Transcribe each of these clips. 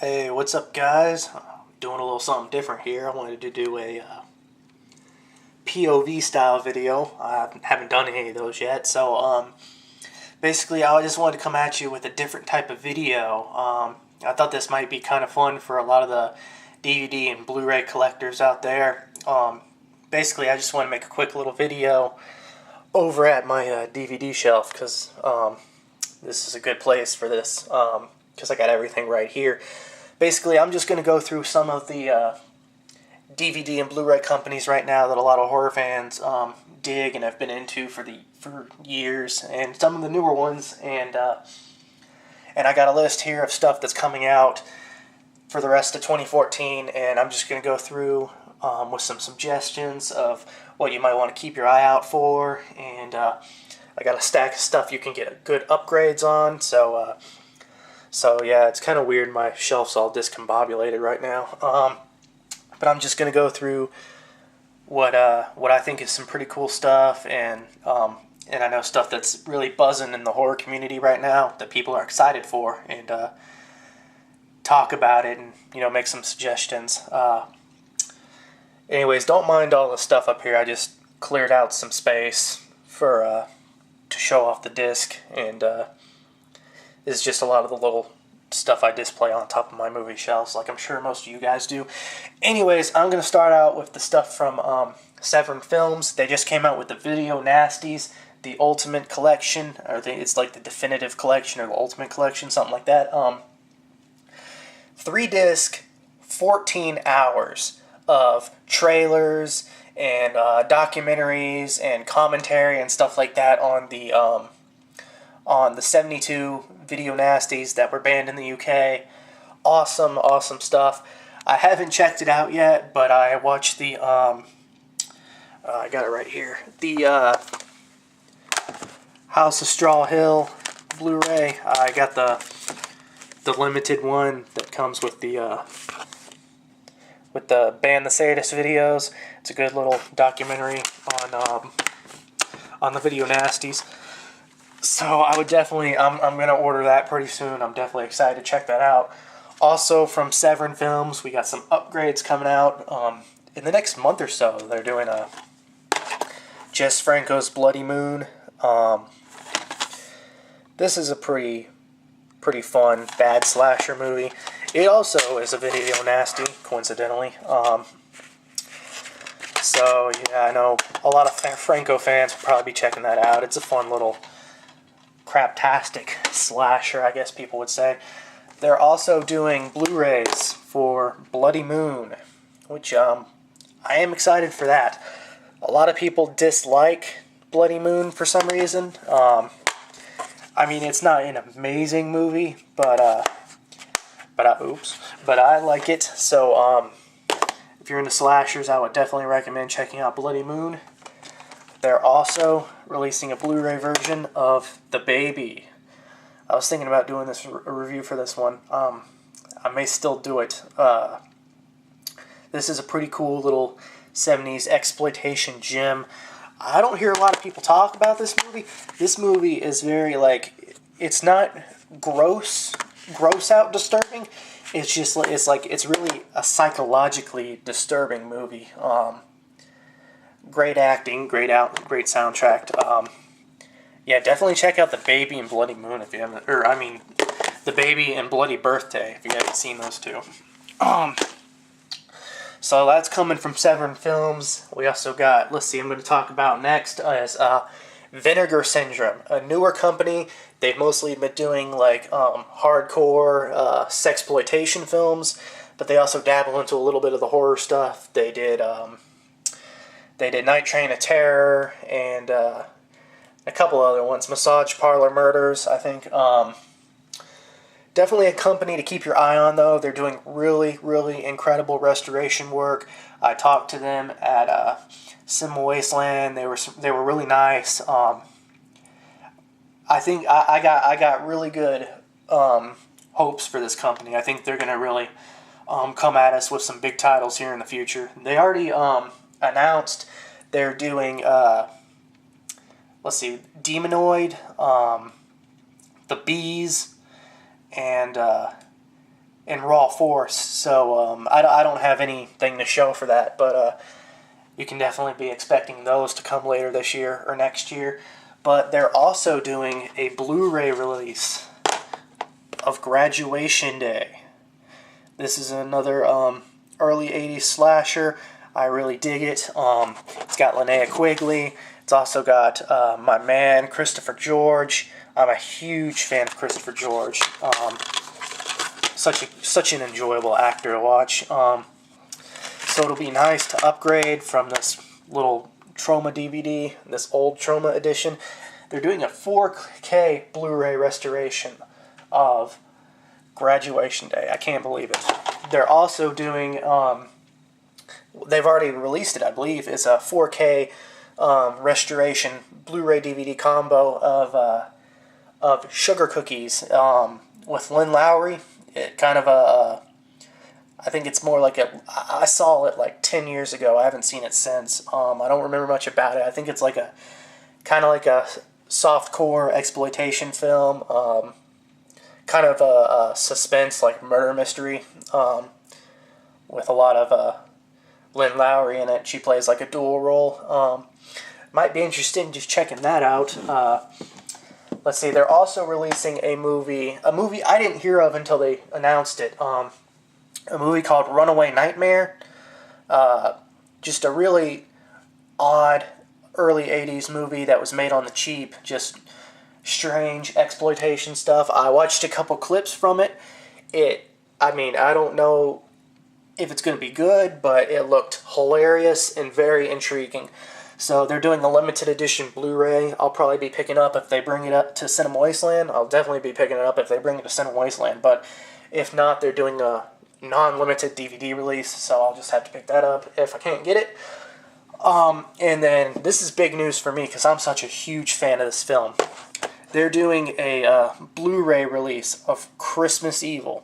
Hey, what's up, guys? Doing a little something different here. I wanted to do a POV style video. I haven't done any of those yet, so basically I just wanted to come at you with a different type of video. I thought this might be kind of fun for a lot of the DVD and Blu-ray collectors out there. Basically, I just want to make a quick little video over at my DVD shelf because this is a good place for this because I got everything right here. Basically, I'm just going to go through some of the DVD and Blu-ray companies right now that a lot of horror fans dig and have been into for years, and some of the newer ones. And I got a list here of stuff that's coming out for the rest of 2014, and I'm just going to go through with some suggestions of what you might want to keep your eye out for. And I got a stack of stuff you can get good upgrades on. So yeah, it's kind of weird. My shelf's all discombobulated right now. But I'm just going to go through what I think is some pretty cool stuff, and I know stuff that's really buzzing in the horror community right now that people are excited for, and talk about it and make some suggestions. Anyways, don't mind all the stuff up here. I just cleared out some space for to show off the disc, and is just a lot of the little stuff I display on top of my movie shelves, like I'm sure most of you guys do. Anyways, I'm going to start out with the stuff from Severin Films. They just came out with the Video Nasties, the Ultimate Collection, it's like the Definitive Collection or the Ultimate Collection, something like that. 3-disc, 14 hours of trailers and documentaries and commentary and stuff like that on the 72 Video Nasties that were banned in the UK. Awesome stuff. I haven't checked it out yet, but I watched the I got it right here. The House of Straw Hill Blu-ray. I got the limited one that comes with the Ban the Sadist videos. It's a good little documentary on the Video Nasties. So I would definitely, I'm going to order that pretty soon. I'm definitely excited to check that out. Also from Severin Films, we got some upgrades coming out in the next month or so. They're doing a Jess Franco's Bloody Moon. This is a pretty fun bad slasher movie. It also is a Video Nasty, coincidentally. So yeah, I know a lot of Franco fans will probably be checking that out. It's a fun little craptastic slasher, I guess people would say. They're also doing Blu-rays for Bloody Moon, which I am excited for that. A lot of people dislike Bloody Moon for some reason. I mean, it's not an amazing movie, but I like it. So if you're into slashers, I would definitely recommend checking out Bloody Moon. They're also releasing a Blu-ray version of The Baby. I was thinking about doing a review for this one. I may still do it. This is a pretty cool little 70s exploitation gem. I don't hear a lot of people talk about this movie. This movie is very, it's not gross out disturbing. It's just, it's really a psychologically disturbing movie. Great acting, great soundtrack. Yeah, definitely check out The Baby and Bloody Moon if you haven't, The Baby and Bloody Birthday if you haven't seen those two. So that's coming from Severin Films. We also got, I'm going to talk about next is Vinegar Syndrome, a newer company. They've mostly been doing hardcore sexploitation films, but they also dabble into a little bit of the horror stuff. They did Night Train of Terror and a couple other ones. Massage Parlor Murders, I think. Definitely a company to keep your eye on, though. They're doing really, really incredible restoration work. I talked to them at Cinema Wasteland. They were really nice. I think I got really good hopes for this company. I think they're going to really come at us with some big titles here in the future. They already announced they're doing Demonoid, The Bees, and in raw force. So I don't have anything to show for that, but you can definitely be expecting those to come later this year or next year. But they're also doing a Blu-ray release of Graduation Day. This is another early 80s slasher. I really dig it. It's got Linnea Quigley. It's also got my man, Christopher George. I'm a huge fan of Christopher George. Such an enjoyable actor to watch. So it'll be nice to upgrade from this little Trauma DVD, this old Trauma edition. They're doing a 4K Blu-ray restoration of Graduation Day. I can't believe it. They're also doing, they've already released it, I believe. It's a 4K restoration Blu-ray DVD combo of Sugar Cookies with Lynn Lowry. It kind of I think it's more like I saw it like 10 years ago. I haven't seen it since. I don't remember much about it. I think it's like a kind of like a softcore exploitation film, kind of a suspense, like murder mystery, with a lot of Lynn Lowry in it. She plays like a dual role. Might be interesting just checking that out. Let's see, they're also releasing a movie I didn't hear of until they announced it. A movie called Runaway Nightmare. Just a really odd early 80s movie that was made on the cheap. Just strange exploitation stuff. I watched a couple clips from it. I don't know if it's going to be good, but it looked hilarious and very intriguing. So they're doing a limited edition Blu-ray. I'll probably be picking up if they bring it up to Cinema Wasteland. I'll definitely be picking it up if they bring it to Cinema Wasteland. But if not, they're doing a non-limited DVD release, so I'll just have to pick that up if I can't get it. And then this is big news for me because I'm such a huge fan of this film. They're doing a Blu-ray release of Christmas Evil.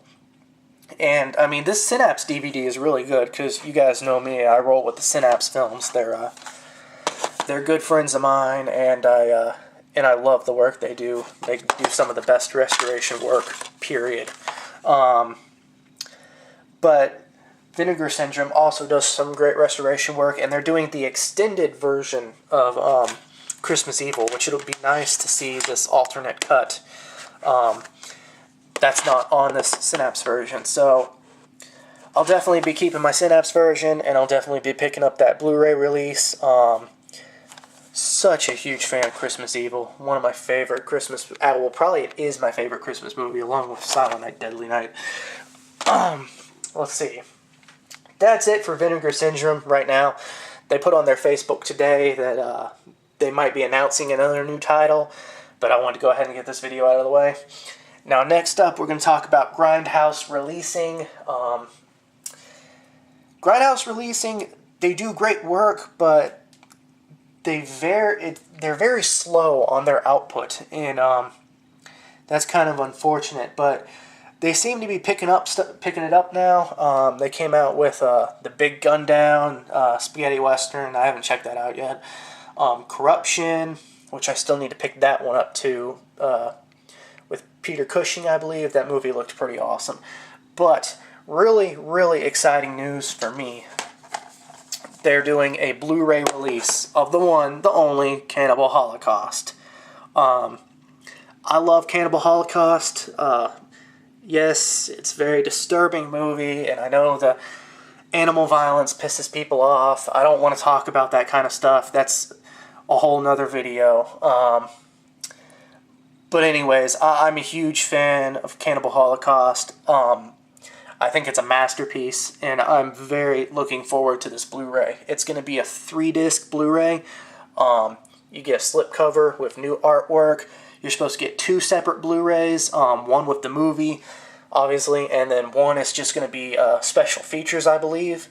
And, I mean, this Synapse DVD is really good because you guys know me. I roll with the Synapse Films. They're good friends of mine, and I love the work they do. They do some of the best restoration work, period. But Vinegar Syndrome also does some great restoration work, and they're doing the extended version of Christmas Evil, which it'll be nice to see this alternate cut that's not on this Synapse version. So I'll definitely be keeping my Synapse version, and I'll definitely be picking up that Blu-ray release. Such a huge fan of Christmas Evil. One of my favorite Christmas... well, probably it is my favorite Christmas movie, along with Silent Night, Deadly Night. Let's see. That's it for Vinegar Syndrome right now. They put on their Facebook today that they might be announcing another new title, but I wanted to go ahead and get this video out of the way. Now, next up, we're going to talk about Grindhouse Releasing. Grindhouse Releasing, they do great work, but they're very slow on their output, and that's kind of unfortunate, but they seem to be picking it up now. They came out with the Big Gun Down, Spaghetti Western. I haven't checked that out yet. Corruption, which I still need to pick that one up too. With Peter Cushing, I believe. That movie looked pretty awesome. But really, really exciting news for me. They're doing a Blu-ray release of the one, the only, Cannibal Holocaust. I love Cannibal Holocaust. Yes, it's a very disturbing movie, and I know the animal violence pisses people off. I don't want to talk about that kind of stuff. That's a whole nother video. But anyways, I'm a huge fan of Cannibal Holocaust. I think it's a masterpiece, and I'm very looking forward to this Blu-ray. It's going to be a 3-disc Blu-ray. You get a slipcover with new artwork. You're supposed to get 2 separate Blu-rays, one with the movie, obviously, and then one is just going to be special features, I believe.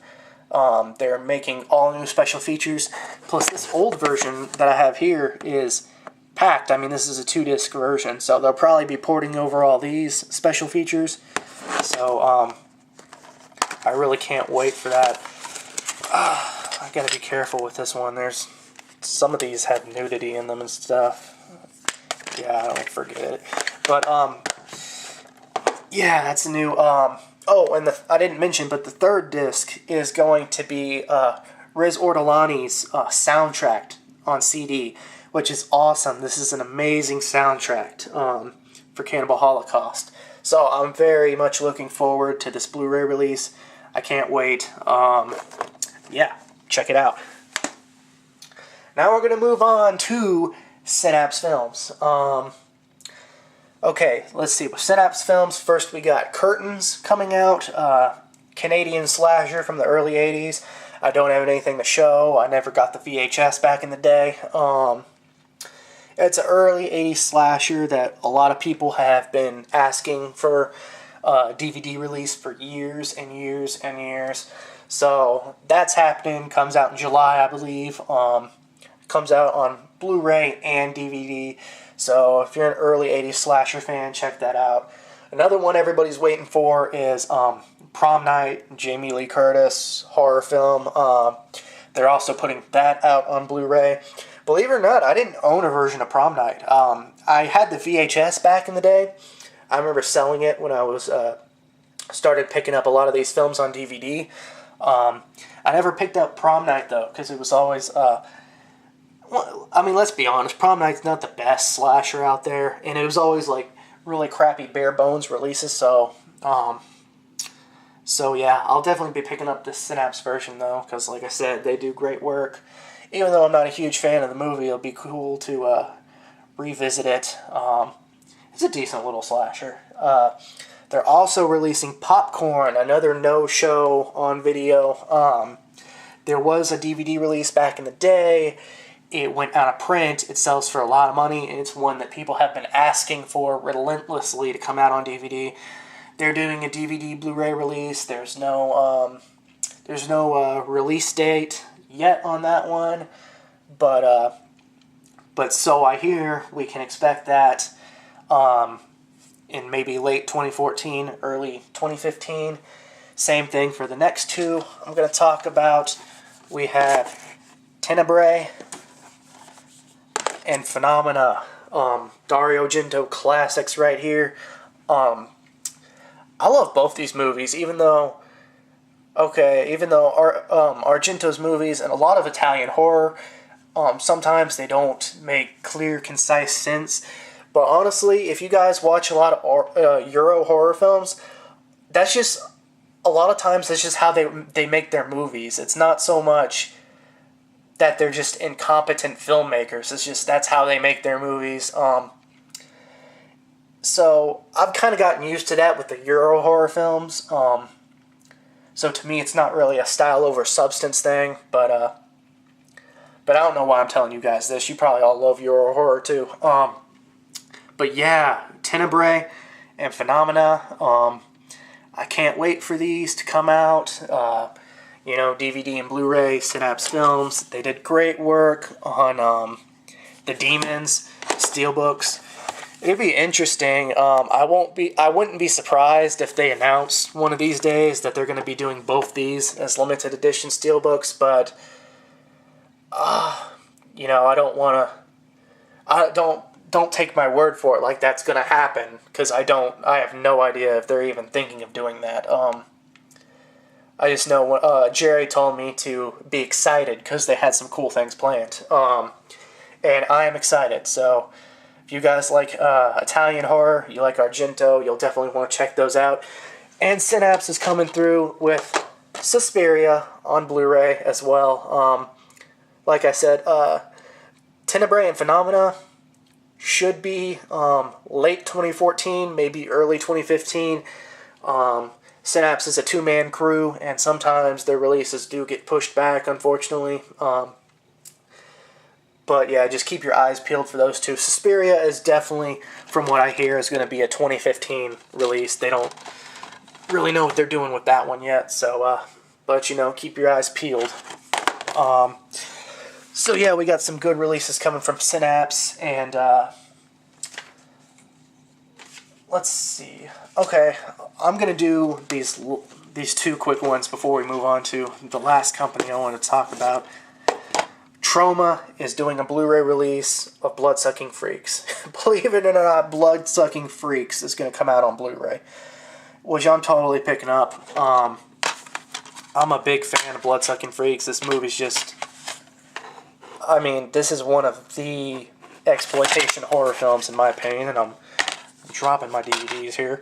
They're making all new special features. Plus, this old version that I have here is packed. I mean, this is a 2-disc version, so they'll probably be porting over all these special features. So, I really can't wait for that. I gotta be careful with this one. Some of these have nudity in them and stuff. Yeah, I don't forget it. But, Yeah, that's a new. Oh, and I didn't mention, but the third disc is going to be Riz Ortolani's soundtrack on CD, which is awesome. This is an amazing soundtrack for Cannibal Holocaust. So I'm very much looking forward to this Blu-ray release. I can't wait. Yeah, check it out. Now we're going to move on to Synapse Films. Okay, let's see. With Synapse Films, first we got Curtains coming out. Canadian slasher from the early 80s. I don't have anything to show. I never got the VHS back in the day. It's an early 80s slasher that a lot of people have been asking for DVD release for years and years and years. So that's happening. Comes out in July, I believe. Comes out on Blu-ray and DVD. So if you're an early 80s slasher fan, check that out. Another one everybody's waiting for is Prom Night, Jamie Lee Curtis horror film. They're also putting that out on Blu-ray. Believe it or not, I didn't own a version of Prom Night. I had the VHS back in the day. I remember selling it when I was started picking up a lot of these films on DVD. I never picked up Prom Night, though, because it was always... Well, I mean, let's be honest. Prom Night's not the best slasher out there, and it was always like really crappy bare bones releases. So yeah, I'll definitely be picking up the Synapse version though, because like I said, they do great work. Even though I'm not a huge fan of the movie, it'll be cool to revisit it. It's a decent little slasher. They're also releasing Popcorn, another no-show on video. There was a DVD release back in the day. It went out of print. It sells for a lot of money, and it's one that people have been asking for relentlessly to come out on DVD. They're doing a DVD Blu-ray release. There's no release date yet on that one, but so I hear we can expect that in maybe late 2014, early 2015. Same thing for the next two I'm going to talk about. We have Tenebrae and Phenomena, Dario Argento classics right here. I love both these movies, even though Argento's movies and a lot of Italian horror, sometimes they don't make clear, concise sense. But honestly, if you guys watch a lot of Euro horror films, that's just, a lot of times that's just how they make their movies. It's not so much that they're just incompetent filmmakers. It's just that's how they make their movies. So I've kind of gotten used to that with the Euro horror films. So to me, it's not really a style over substance thing. But I don't know why I'm telling you guys this. You probably all love Euro horror too. But yeah, Tenebrae and Phenomena. I can't wait for these to come out. DVD and Blu-ray, Synapse Films. They did great work on the Demons, Steelbooks. It'd be interesting. I wouldn't be surprised if they announce one of these days that they're going to be doing both these as limited edition Steelbooks, but don't take my word for it like that's going to happen, because I have no idea if they're even thinking of doing that. I just know Jerry told me to be excited because they had some cool things planned. And I am excited. So if you guys like Italian horror, you like Argento, you'll definitely want to check those out. And Synapse is coming through with Suspiria on Blu-ray as well. Like I said, Tenebrae and Phenomena should be late 2014, maybe early 2015. Synapse is a two-man crew, and sometimes their releases do get pushed back, unfortunately. But yeah, just keep your eyes peeled for those two. Suspiria is definitely, from what I hear, is going to be a 2015 release. They don't really know what they're doing with that one yet, so, but keep your eyes peeled. So yeah, we got some good releases coming from Synapse, and let's see. Okay, I'm going to do these two quick ones before we move on to the last company I want to talk about. Troma is doing a Blu-ray release of Bloodsucking Freaks. Believe it or not, Bloodsucking Freaks is going to come out on Blu-ray. which I'm totally picking up. I'm a big fan of Bloodsucking Freaks. This movie's just... I mean, this is one of the exploitation horror films, in my opinion, and I'm dropping my DVDs here.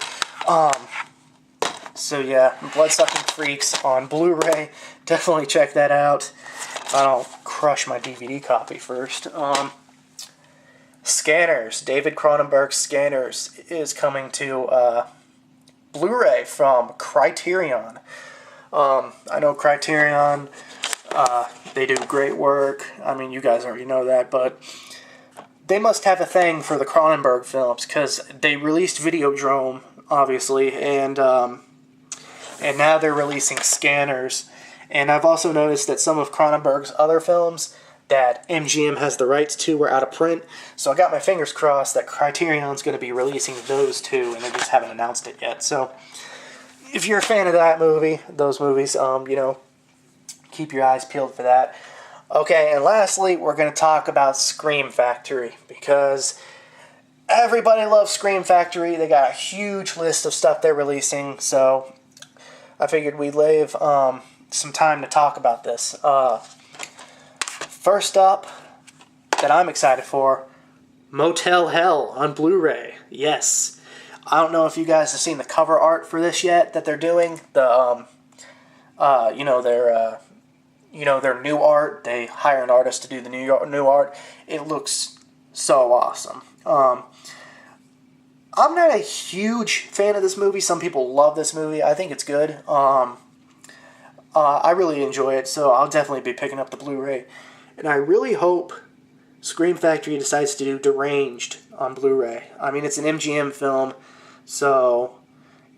So yeah, Bloodsucking Freaks on Blu-ray. Definitely check that out. I'll crush my DVD copy first. Scanners. David Cronenberg's Scanners is coming to Blu-ray from Criterion. I know Criterion, they do great work. I mean, you guys already know that, but they must have a thing for the Cronenberg films, because they released Videodrome, obviously, and now they're releasing Scanners. And I've also noticed that some of Cronenberg's other films that MGM has the rights to were out of print, so I got my fingers crossed that Criterion's going to be releasing those too, and they just haven't announced it yet. So if you're a fan of those movies, keep your eyes peeled for that. Okay, and lastly, we're going to talk about Scream Factory, because everybody loves Scream Factory. They got a huge list of stuff they're releasing, so I figured we'd leave some time to talk about this. First up, that I'm excited for, Motel Hell on Blu-ray. Yes. I don't know if you guys have seen the cover art for this yet that they're doing. Their new art. They hire an artist to do the new art. It looks so awesome. I'm not a huge fan of this movie. Some people love this movie. I think it's good. I really enjoy it, so I'll definitely be picking up the Blu-ray. And I really hope Scream Factory decides to do Deranged on Blu-ray. I mean, it's an MGM film, so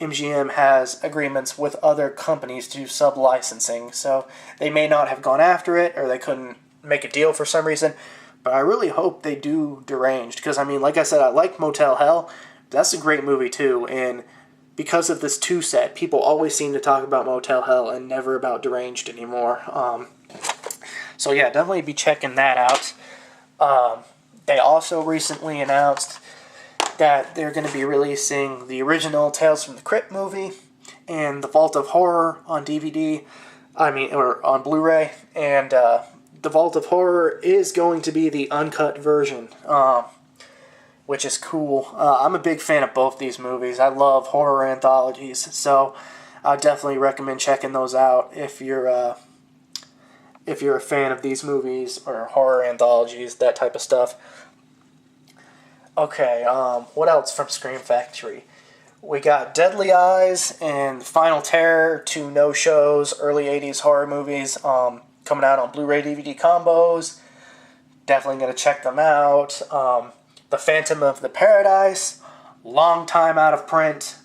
MGM has agreements with other companies to do sub-licensing, so they may not have gone after it, or they couldn't make a deal for some reason, but I really hope they do Deranged, because, I mean, like I said, I like Motel Hell. That's a great movie, too, and because of this 2 set, people always seem to talk about Motel Hell and never about Deranged anymore. So yeah, definitely be checking that out. They also recently announced that they're going to be releasing the original Tales from the Crypt movie and The Vault of Horror on DVD, or on Blu-ray, and The Vault of Horror is going to be the uncut version, which is cool. I'm a big fan of both these movies. I love horror anthologies, so I definitely recommend checking those out if you're a fan of these movies or horror anthologies, that type of stuff. Okay, what else from Scream Factory? We got Deadly Eyes and Final Terror, 2 no-shows, early 80s horror movies, coming out on Blu-ray DVD combos. Definitely going to check them out. The Phantom of the Paradise, long time out of print.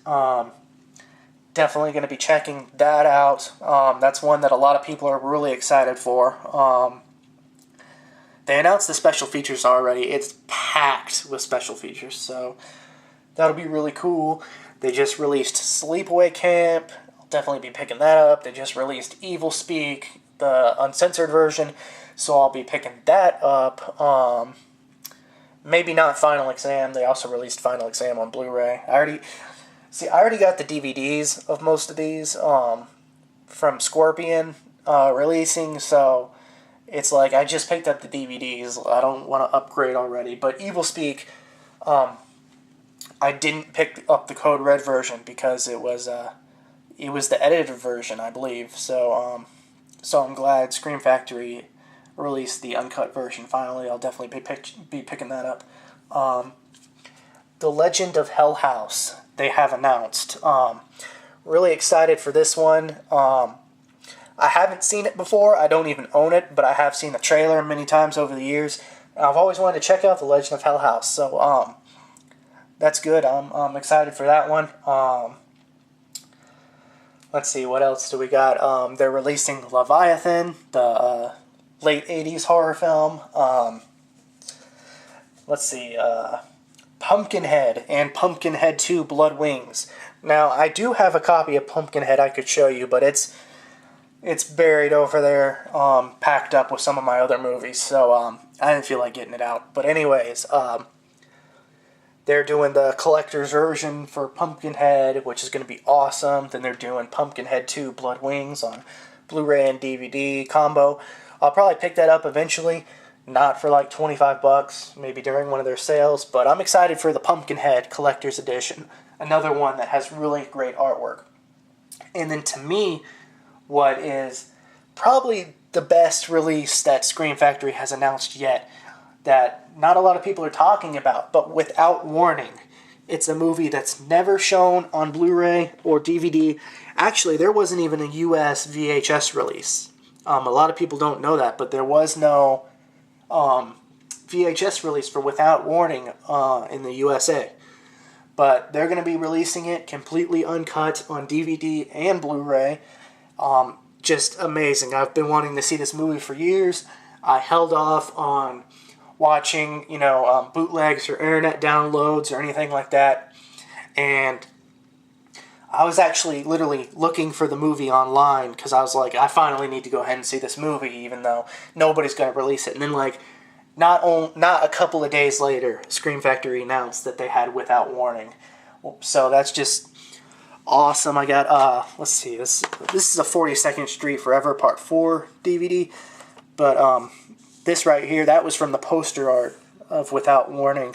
Definitely going to be checking that out. That's one that a lot of people are really excited for. They announced the special features already. It's packed with special features, so that'll be really cool. They just released Sleepaway Camp. I'll definitely be picking that up. They just released Evil Speak, the uncensored version, so I'll be picking that up. Maybe not Final Exam. They also released Final Exam on Blu-ray. I already got the DVDs of most of these from Scorpion Releasing, so it's like I just picked up the DVDs. I don't want to upgrade already. But Evil Speak, I didn't pick up the Code Red version because it was the edited version, I believe. So I'm glad Scream Factory released the uncut version finally. I'll definitely be picking that up. The Legend of Hell House, they have announced. Really excited for this one. I haven't seen it before. I don't even own it, but I have seen the trailer many times over the years. I've always wanted to check out The Legend of Hell House, so that's good. I'm excited for that one. Let's see, what else do we got? They're releasing Leviathan, the late 80s horror film. Let's see, Pumpkinhead and Pumpkinhead 2 Blood Wings. Now, I do have a copy of Pumpkinhead I could show you, but it's buried over there, packed up with some of my other movies, so I didn't feel like getting it out. But anyways, They're doing the collector's version for Pumpkinhead, which is going to be awesome. Then they're doing Pumpkinhead 2 Blood Wings on Blu-ray and DVD combo. I'll probably pick that up eventually. Not for like $25, maybe during one of their sales. But I'm excited for the Pumpkinhead Collector's Edition. Another one that has really great artwork. And then to me, what is probably the best release that Scream Factory has announced yet, that not a lot of people are talking about, but Without Warning. It's a movie that's never shown on Blu-ray or DVD. Actually, there wasn't even a US VHS release. A lot of people don't know that, but there was no VHS release for Without Warning in the USA. But they're going to be releasing it completely uncut on DVD and Blu-ray. Just amazing. I've been wanting to see this movie for years. I held off on watching, bootlegs or internet downloads or anything like that. And I was actually literally looking for the movie online because I was like, I finally need to go ahead and see this movie, even though nobody's going to release it. And then, not a couple of days later, Scream Factory announced that they had Without Warning. So that's just awesome. I got, let's see, this is a 42nd Street Forever Part 4 DVD. But this right here, that was from the poster art of Without Warning,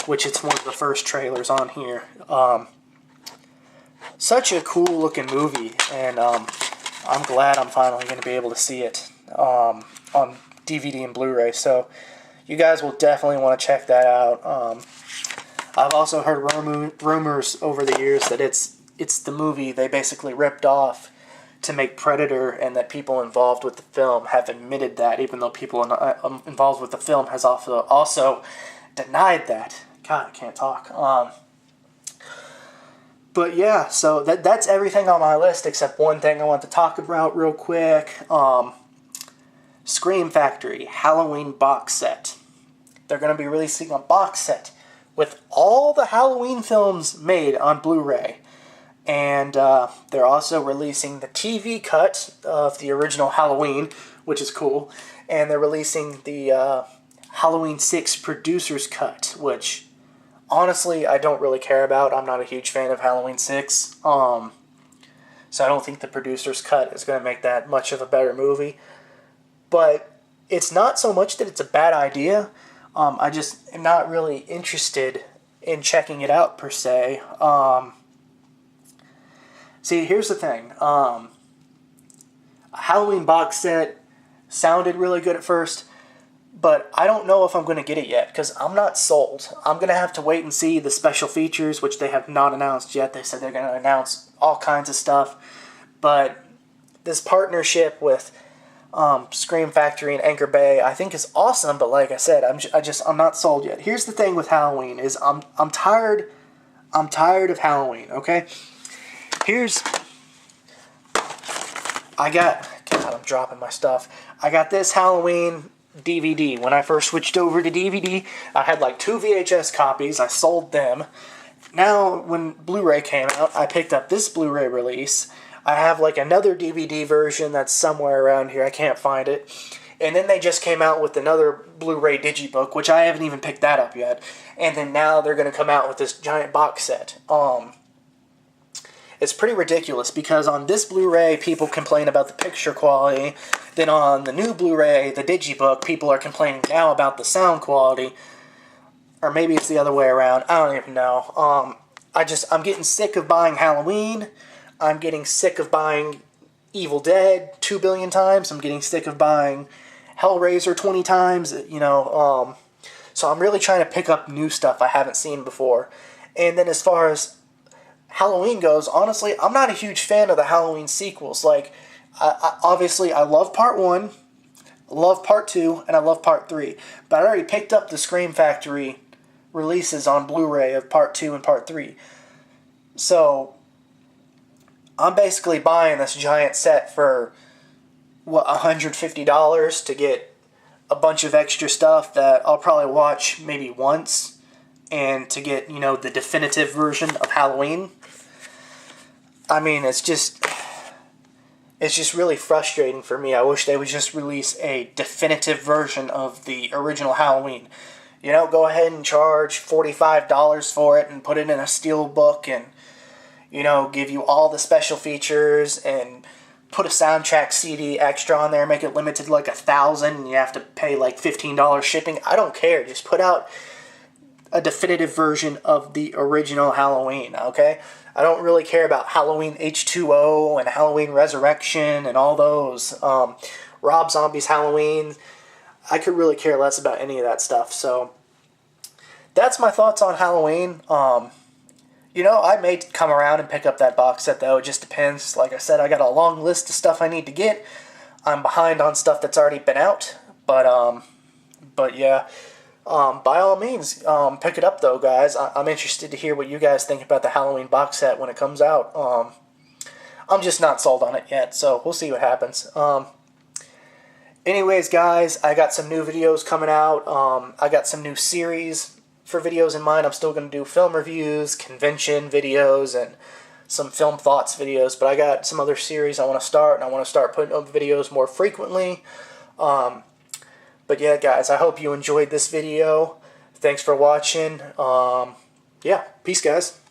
which it's one of the first trailers on here. Such a cool looking movie, and I'm glad I'm finally going to be able to see it on DVD and Blu-ray, so you guys will definitely want to check that out. I've also heard rumors over the years that it's the movie they basically ripped off to make Predator, and that people involved with the film have admitted that, even though people involved with the film has also denied that. God, I can't talk. But yeah, so that's everything on my list except one thing I want to talk about real quick. Scream Factory Halloween box set. They're going to be releasing a box set with all the Halloween films made on Blu-ray. And they're also releasing the TV cut of the original Halloween, which is cool. And they're releasing the Halloween 6 producer's cut, which honestly I don't really care about. I'm not a huge fan of Halloween 6. So I don't think the producer's cut is going to make that much of a better movie. But it's not so much that it's a bad idea. I just am not really interested in checking it out, per se. See, here's the thing. A Halloween box set sounded really good at first, but I don't know if I'm going to get it yet, because I'm not sold. I'm going to have to wait and see the special features, which they have not announced yet. They said they're going to announce all kinds of stuff. But this partnership with Scream Factory and Anchor Bay, I think is awesome, but like I said, I'm not sold yet. Here's the thing with Halloween is I'm tired of Halloween, okay? God, I'm dropping my stuff. I got this Halloween DVD. When I first switched over to DVD, I had like 2 VHS copies. I sold them. Now, when Blu-ray came out, I picked up this Blu-ray release. I have like another DVD version that's somewhere around here. I can't find it. And then they just came out with another Blu-ray digibook, which I haven't even picked that up yet. And then now they're going to come out with this giant box set. It's pretty ridiculous because on this Blu-ray, people complain about the picture quality. Then on the new Blu-ray, the digibook, people are complaining now about the sound quality. Or maybe it's the other way around. I don't even know. I'm getting sick of buying Halloween. I'm getting sick of buying Evil Dead 2 billion times. I'm getting sick of buying Hellraiser 20 times. So I'm really trying to pick up new stuff I haven't seen before. And then as far as Halloween goes, honestly, I'm not a huge fan of the Halloween sequels. Like, obviously, I love Part 1, I love Part 2, and I love Part 3. But I already picked up the Scream Factory releases on Blu-ray of Part 2 and Part 3. So I'm basically buying this giant set for, $150 to get a bunch of extra stuff that I'll probably watch maybe once, and to get, the definitive version of Halloween. I mean, it's just really frustrating for me. I wish they would just release a definitive version of the original Halloween. you know, go ahead and charge $45 for it and put it in a steel book and, you know, give you all the special features and put a soundtrack CD extra on there, make it limited to like 1,000 and you have to pay like $15 shipping. I don't care. Just put out a definitive version of the original Halloween, okay? I don't really care about Halloween H2O and Halloween Resurrection and all those. Rob Zombie's Halloween. I could really care less about any of that stuff. So that's my thoughts on Halloween. You know, I may come around and pick up that box set, though. It just depends. Like I said, I got a long list of stuff I need to get. I'm behind on stuff that's already been out. But yeah. By all means, pick it up, though, guys. I'm interested to hear what you guys think about the Halloween box set when it comes out. I'm just not sold on it yet, so we'll see what happens. Anyways, guys, I got some new videos coming out. I got some new series for videos in mind. I'm still going to do film reviews, convention videos, and some film thoughts videos, but I got some other series I want to start, and I want to start putting up videos more frequently. But yeah, guys, I hope you enjoyed this video. Thanks for watching. Yeah, peace, guys.